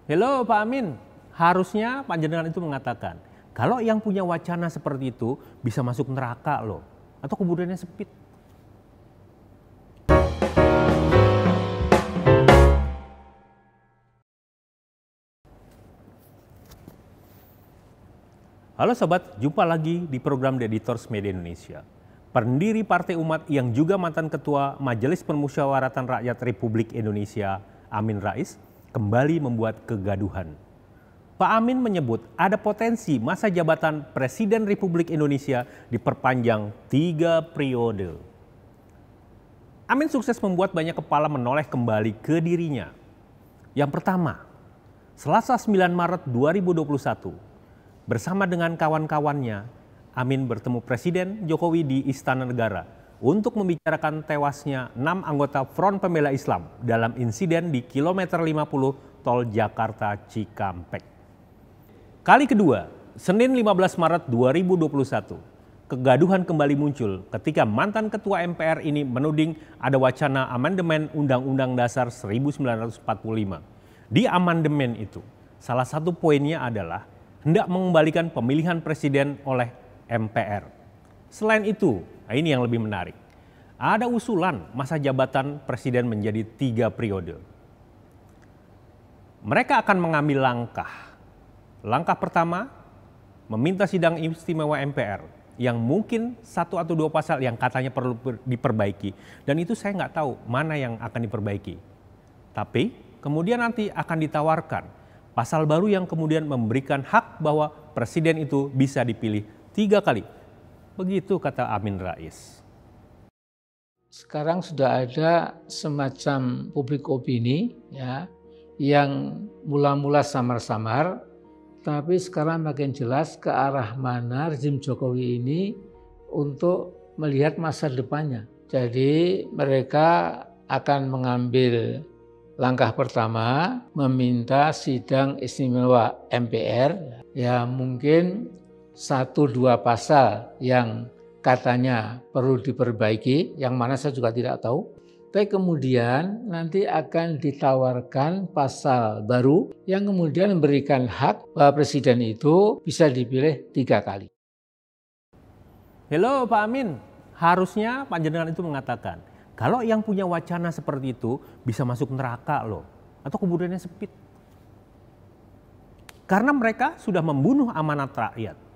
Halo Pak Amin, harusnya panjenengan itu mengatakan, kalau yang punya wacana seperti itu bisa masuk neraka loh, atau kuburannya sempit. Halo sobat, jumpa lagi di program The Editors Media Indonesia. Pendiri Partai Umat yang juga mantan Ketua Majelis Permusyawaratan Rakyat Republik Indonesia, Amin Rais, kembali membuat kegaduhan. Pak Amin menyebut ada potensi masa jabatan Presiden Republik Indonesia diperpanjang 3 periode. Amin sukses membuat banyak kepala menoleh kembali ke dirinya. Yang pertama, Selasa 9 Maret 2021, bersama dengan kawan-kawannya, Amin bertemu Presiden Jokowi di Istana Negara untuk membicarakan tewasnya 6 anggota Front Pembela Islam dalam insiden di kilometer 50 tol Jakarta Cikampek. Kali kedua, Senin 15 Maret 2021, kegaduhan kembali muncul ketika mantan Ketua MPR ini menuding ada wacana amandemen Undang-Undang Dasar 1945. Di amandemen itu, salah satu poinnya adalah hendak mengembalikan pemilihan presiden oleh MPR. Selain itu, ini yang lebih menarik, ada usulan masa jabatan presiden menjadi 3 periode. Mereka akan mengambil langkah. Langkah pertama, meminta sidang istimewa MPR yang mungkin 1 atau 2 pasal yang katanya perlu diperbaiki. Dan itu saya nggak tahu mana yang akan diperbaiki. Tapi kemudian nanti akan ditawarkan pasal baru yang kemudian memberikan hak bahwa presiden itu bisa dipilih 3 kali. Begitu kata Amin Rais. Sekarang sudah ada semacam publik opini ya, yang mula-mula samar-samar, tapi sekarang makin jelas ke arah mana rezim Jokowi ini untuk melihat masa depannya. Jadi mereka akan mengambil langkah pertama, meminta sidang istimewa MPR, ya mungkin 1-2 pasal yang katanya perlu diperbaiki, yang mana saya juga tidak tahu. Tapi kemudian nanti akan ditawarkan pasal baru yang kemudian memberikan hak bahwa presiden itu bisa dipilih 3 kali. Halo Pak Amin, harusnya panjenengan itu mengatakan, kalau yang punya wacana seperti itu bisa masuk neraka loh, atau kuburannya sempit. Karena mereka sudah membunuh amanat rakyat.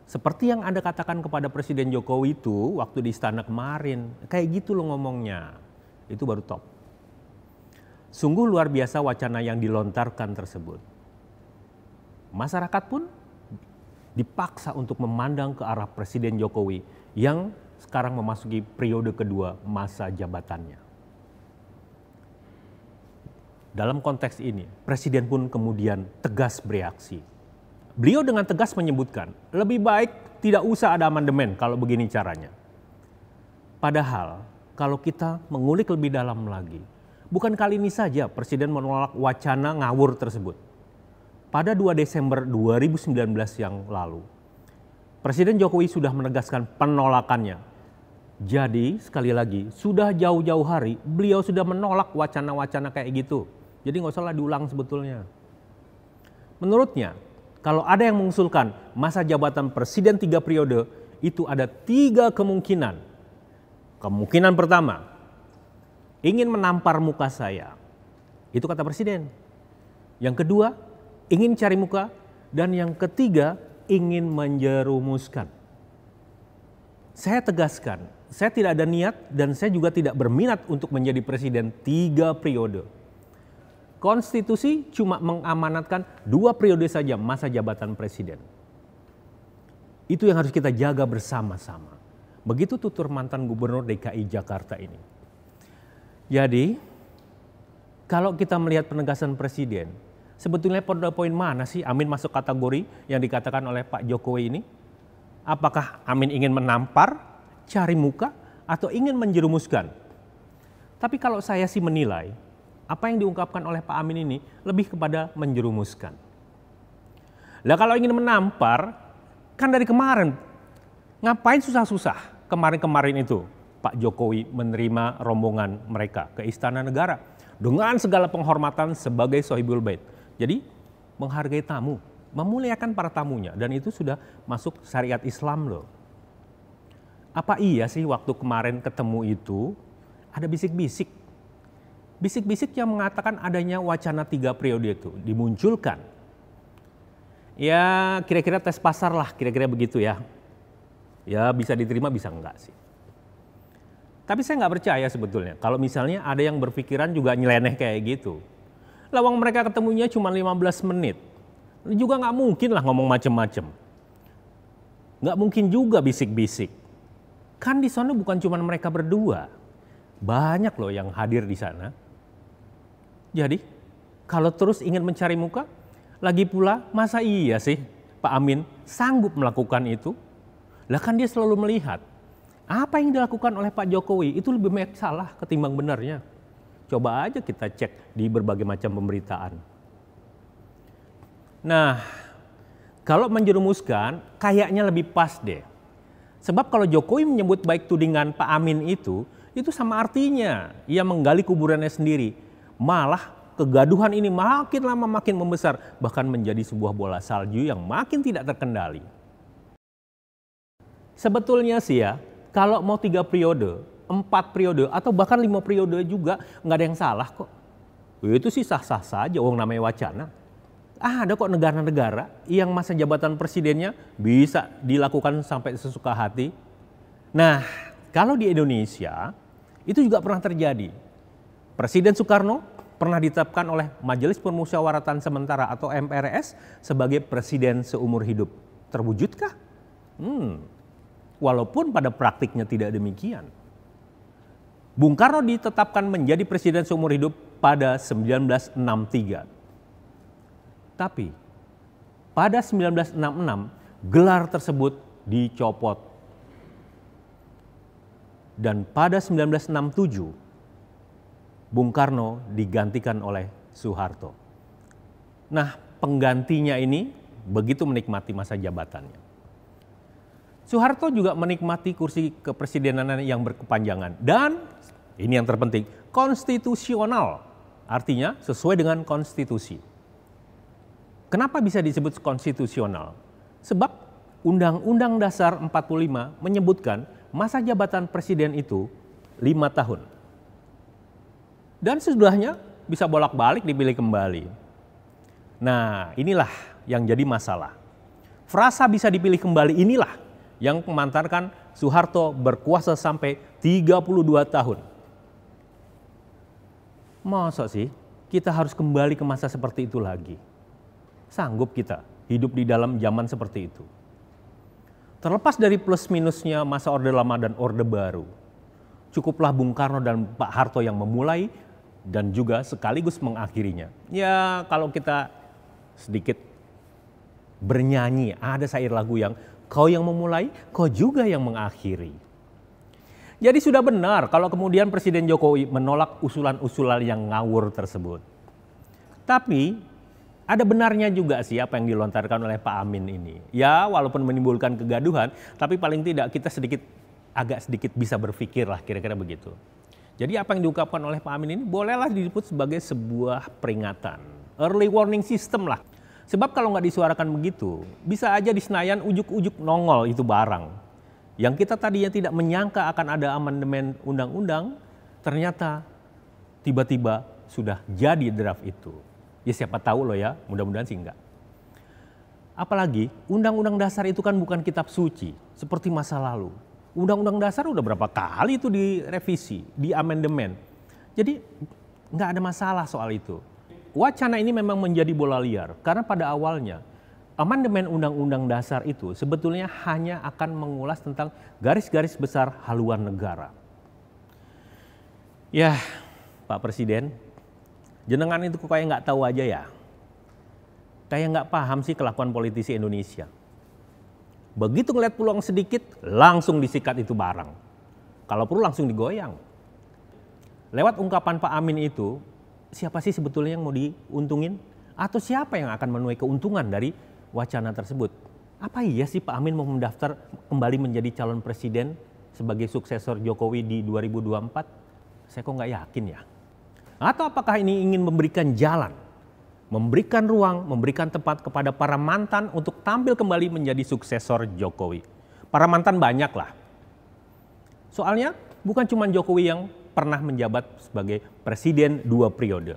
Seperti yang Anda katakan kepada Presiden Jokowi itu waktu di istana kemarin. Kayak gitu loh ngomongnya. Itu baru top. Sungguh luar biasa wacana yang dilontarkan tersebut. Masyarakat pun dipaksa untuk memandang ke arah Presiden Jokowi yang sekarang memasuki periode kedua masa jabatannya. Dalam konteks ini, Presiden pun kemudian tegas bereaksi. Beliau dengan tegas menyebutkan, lebih baik tidak usah ada amandemen kalau begini caranya. Padahal kalau kita mengulik lebih dalam lagi, bukan kali ini saja Presiden menolak wacana ngawur tersebut. Pada 2 Desember 2019 yang lalu, Presiden Jokowi sudah menegaskan penolakannya. Jadi sekali lagi, sudah jauh-jauh hari beliau sudah menolak wacana-wacana kayak gitu. Jadi nggak usah diulang sebetulnya. Menurutnya, kalau ada yang mengusulkan masa jabatan presiden 3 periode, itu ada 3 kemungkinan. Kemungkinan pertama, ingin menampar muka saya. Itu kata presiden. Yang kedua, ingin cari muka. Dan yang ketiga, ingin menjerumuskan. Saya tegaskan, saya tidak ada niat dan saya juga tidak berminat untuk menjadi presiden 3 periode. Konstitusi cuma mengamanatkan 2 periode saja masa jabatan presiden. Itu yang harus kita jaga bersama-sama. Begitu tutur mantan Gubernur DKI Jakarta ini. Jadi, kalau kita melihat penegasan presiden, sebetulnya pada poin mana sih Amin masuk kategori yang dikatakan oleh Pak Jokowi ini? Apakah Amin ingin menampar, cari muka, atau ingin menjerumuskan? Tapi kalau saya sih menilai, apa yang diungkapkan oleh Pak Amin ini lebih kepada menjerumuskan. Lah kalau ingin menampar, kan dari kemarin, ngapain susah-susah kemarin-kemarin itu Pak Jokowi menerima rombongan mereka ke Istana Negara dengan segala penghormatan sebagai Sohibul Bait. Jadi menghargai tamu, memuliakan para tamunya, dan itu sudah masuk syariat Islam loh. Apa iya sih waktu kemarin ketemu itu ada bisik-bisik? Bisik-bisik yang mengatakan adanya wacana 3 periode itu dimunculkan. Ya kira-kira tes pasar lah, kira-kira begitu ya. Ya bisa diterima bisa enggak sih. Tapi saya nggak percaya sebetulnya kalau misalnya ada yang berpikiran juga nyeleneh kayak gitu. Lawang mereka ketemunya cuma 15 menit. Juga nggak mungkin lah ngomong macem-macem. Nggak mungkin juga bisik-bisik. Kan di sana bukan cuma mereka berdua. Banyak loh yang hadir di sana. Jadi kalau terus ingin mencari muka, lagi pula masa iya sih Pak Amin sanggup melakukan itu? Lah kan dia selalu melihat. Apa yang dilakukan oleh Pak Jokowi itu lebih banyak salah ketimbang benarnya. Coba aja kita cek di berbagai macam pemberitaan. Nah, kalau menjerumuskan kayaknya lebih pas deh. Sebab kalau Jokowi menyebut baik tudingan Pak Amin itu sama artinya ia menggali kuburannya sendiri. Malah kegaduhan ini makin lama makin membesar, bahkan menjadi sebuah bola salju yang makin tidak terkendali. Sebetulnya sih ya, kalau mau 3 periode, 4 periode, atau bahkan 5 periode juga nggak ada yang salah kok. Itu sih sah-sah saja, namanya wacana. Ada kok negara-negara yang masa jabatan presidennya bisa dilakukan sampai sesuka hati. Nah, kalau di Indonesia, itu juga pernah terjadi. Presiden Soekarno pernah ditetapkan oleh Majelis Permusyawaratan Sementara atau MPRS sebagai presiden seumur hidup. Terwujudkah? Walaupun pada praktiknya tidak demikian. Bung Karno ditetapkan menjadi presiden seumur hidup pada 1963. Tapi pada 1966 gelar tersebut dicopot. Dan pada 1967 Bung Karno digantikan oleh Soeharto. Nah, penggantinya ini begitu menikmati masa jabatannya. Soeharto juga menikmati kursi kepresidenan yang berkepanjangan dan ini yang terpenting, konstitusional. Artinya sesuai dengan konstitusi. Kenapa bisa disebut konstitusional? Sebab Undang-Undang Dasar 45 menyebutkan masa jabatan presiden itu 5 tahun. Dan sesudahnya bisa bolak-balik dipilih kembali. Nah, inilah yang jadi masalah. Frasa bisa dipilih kembali inilah yang mengantarkan Soeharto berkuasa sampai 32 tahun. Masa sih kita harus kembali ke masa seperti itu lagi? Sanggup kita hidup di dalam zaman seperti itu? Terlepas dari plus minusnya masa Orde Lama dan Orde Baru, cukuplah Bung Karno dan Pak Harto yang memulai dan juga sekaligus mengakhirinya. Ya kalau kita sedikit bernyanyi, ada syair lagu yang kau yang memulai, kau juga yang mengakhiri. Jadi sudah benar kalau kemudian Presiden Jokowi menolak usulan-usulan yang ngawur tersebut. Tapi ada benarnya juga sih apa yang dilontarkan oleh Pak Amin ini. Ya walaupun menimbulkan kegaduhan, tapi paling tidak kita agak sedikit bisa berpikir lah kira-kira begitu. Jadi apa yang diungkapkan oleh Pak Amin ini bolehlah disebut sebagai sebuah peringatan. Early warning system lah. Sebab kalau nggak disuarakan begitu, bisa aja di Senayan ujuk-ujuk nongol itu barang. Yang kita tadinya tidak menyangka akan ada amandemen undang-undang, ternyata tiba-tiba sudah jadi draft itu. Ya siapa tahu loh ya, mudah-mudahan sih enggak. Apalagi undang-undang dasar itu kan bukan kitab suci, seperti masa lalu. Undang-undang dasar udah berapa kali itu direvisi, di amandemen. Jadi nggak ada masalah soal itu. Wacana ini memang menjadi bola liar karena pada awalnya amandemen undang-undang dasar itu sebetulnya hanya akan mengulas tentang garis-garis besar haluan negara. Ya, Pak Presiden, jenengan itu kayak nggak tahu aja ya. Kayak nggak paham sih kelakuan politisi Indonesia. Begitu ngeliat peluang sedikit, langsung disikat itu barang. Kalau perlu langsung digoyang. Lewat ungkapan Pak Amin itu, siapa sih sebetulnya yang mau diuntungin? Atau siapa yang akan menuai keuntungan dari wacana tersebut? Apa iya sih Pak Amin mau mendaftar kembali menjadi calon presiden sebagai suksesor Jokowi di 2024? Saya kok nggak yakin ya. Atau apakah ini ingin memberikan jalan memberikan ruang, memberikan tempat kepada para mantan untuk tampil kembali menjadi suksesor Jokowi. Para mantan banyak lah. Soalnya bukan cuma Jokowi yang pernah menjabat sebagai presiden 2 periode.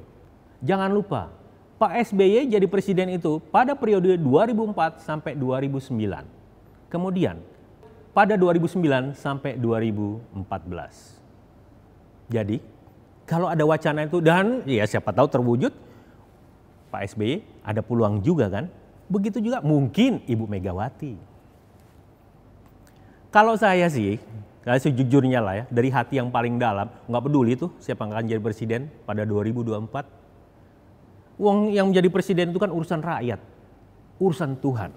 Jangan lupa, Pak SBY jadi presiden itu pada periode 2004 sampai 2009. Kemudian pada 2009 sampai 2014. Jadi kalau ada wacana itu dan ya siapa tahu terwujud, Pak SBY ada peluang juga kan. Begitu juga mungkin Ibu Megawati. Kalau saya sih, sejujurnya lah ya, dari hati yang paling dalam, nggak peduli tuh siapa yang akan jadi presiden pada 2024. Uang yang menjadi presiden itu kan urusan rakyat, urusan Tuhan.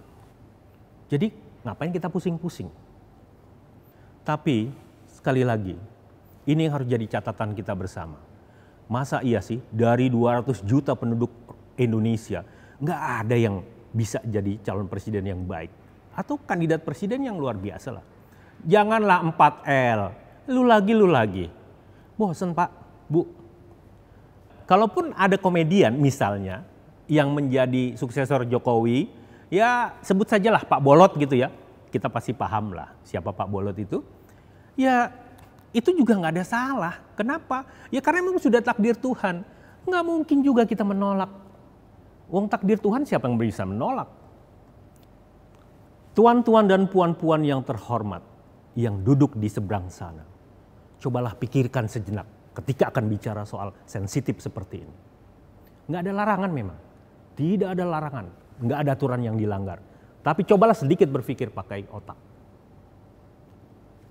Jadi ngapain kita pusing-pusing? Tapi sekali lagi, ini yang harus jadi catatan kita bersama. Masa iya sih dari 200 juta penduduk Indonesia nggak ada yang bisa jadi calon presiden yang baik atau kandidat presiden yang luar biasa lah. Janganlah 4L, lu lagi. Bosen Pak, Bu. Kalaupun ada komedian misalnya yang menjadi suksesor Jokowi, ya sebut sajalah Pak Bolot gitu ya. Kita pasti paham lah siapa Pak Bolot itu. Ya itu juga nggak ada salah. Kenapa? Ya karena memang sudah takdir Tuhan. Nggak mungkin juga kita menolak. Wong takdir Tuhan siapa yang bisa menolak? Tuan-tuan dan puan-puan yang terhormat, yang duduk di seberang sana. Cobalah pikirkan sejenak ketika akan bicara soal sensitif seperti ini. Nggak ada larangan memang. Tidak ada larangan. Nggak ada aturan yang dilanggar. Tapi cobalah sedikit berpikir pakai otak.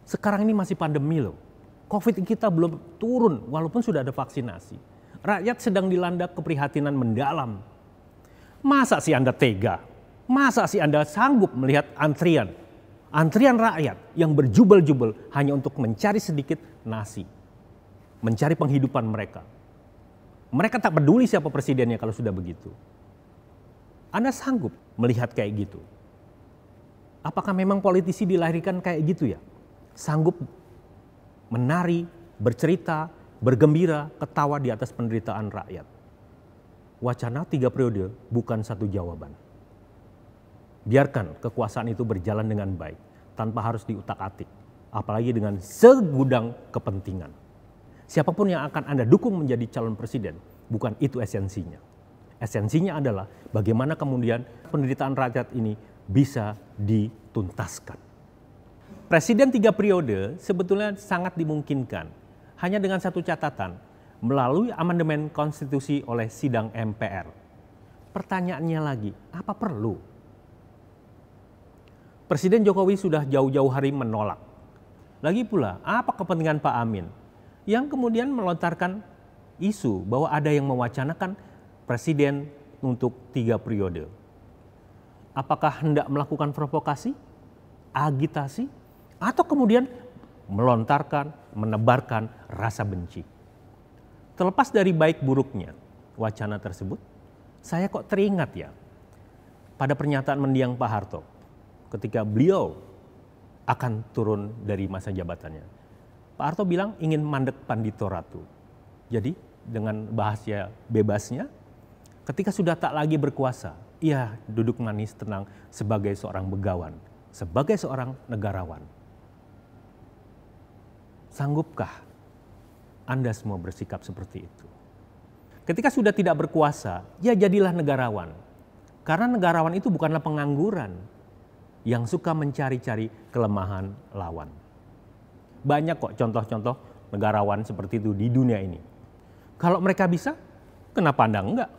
Sekarang ini masih pandemi loh. Covid kita belum turun walaupun sudah ada vaksinasi. Rakyat sedang dilanda keprihatinan mendalam. Masa sih Anda tega? Masa sih Anda sanggup melihat antrian rakyat yang berjubel-jubel hanya untuk mencari sedikit nasi, mencari penghidupan mereka. Mereka tak peduli siapa presidennya kalau sudah begitu. Anda sanggup melihat kayak gitu? Apakah memang politisi dilahirkan kayak gitu ya? Sanggup menari, bercerita, bergembira, ketawa di atas penderitaan rakyat. Wacana 3 periode bukan satu jawaban. Biarkan kekuasaan itu berjalan dengan baik, tanpa harus diutak-atik, apalagi dengan segudang kepentingan. Siapapun yang akan Anda dukung menjadi calon presiden, bukan itu esensinya. Esensinya adalah bagaimana kemudian penderitaan rakyat ini bisa dituntaskan. Presiden 3 periode sebetulnya sangat dimungkinkan, hanya dengan satu catatan, melalui amandemen konstitusi oleh sidang MPR. Pertanyaannya lagi, apa perlu? Presiden Jokowi sudah jauh-jauh hari menolak. Lagi pula, apa kepentingan Pak Amin yang kemudian melontarkan isu bahwa ada yang mewacanakan presiden untuk 3 periode? Apakah hendak melakukan provokasi, agitasi, atau kemudian melontarkan, menebarkan rasa benci? Terlepas dari baik buruknya wacana tersebut, saya kok teringat ya pada pernyataan mendiang Pak Harto ketika beliau akan turun dari masa jabatannya. Pak Harto bilang ingin mandek pandito ratu. Jadi dengan bahasa bebasnya, ketika sudah tak lagi berkuasa, ia duduk manis tenang sebagai seorang begawan, sebagai seorang negarawan. Sanggupkah Anda semua bersikap seperti itu? Ketika sudah tidak berkuasa, ya jadilah negarawan. Karena negarawan itu bukanlah pengangguran yang suka mencari-cari kelemahan lawan. Banyak kok contoh-contoh negarawan seperti itu di dunia ini. Kalau mereka bisa, kenapa Anda enggak?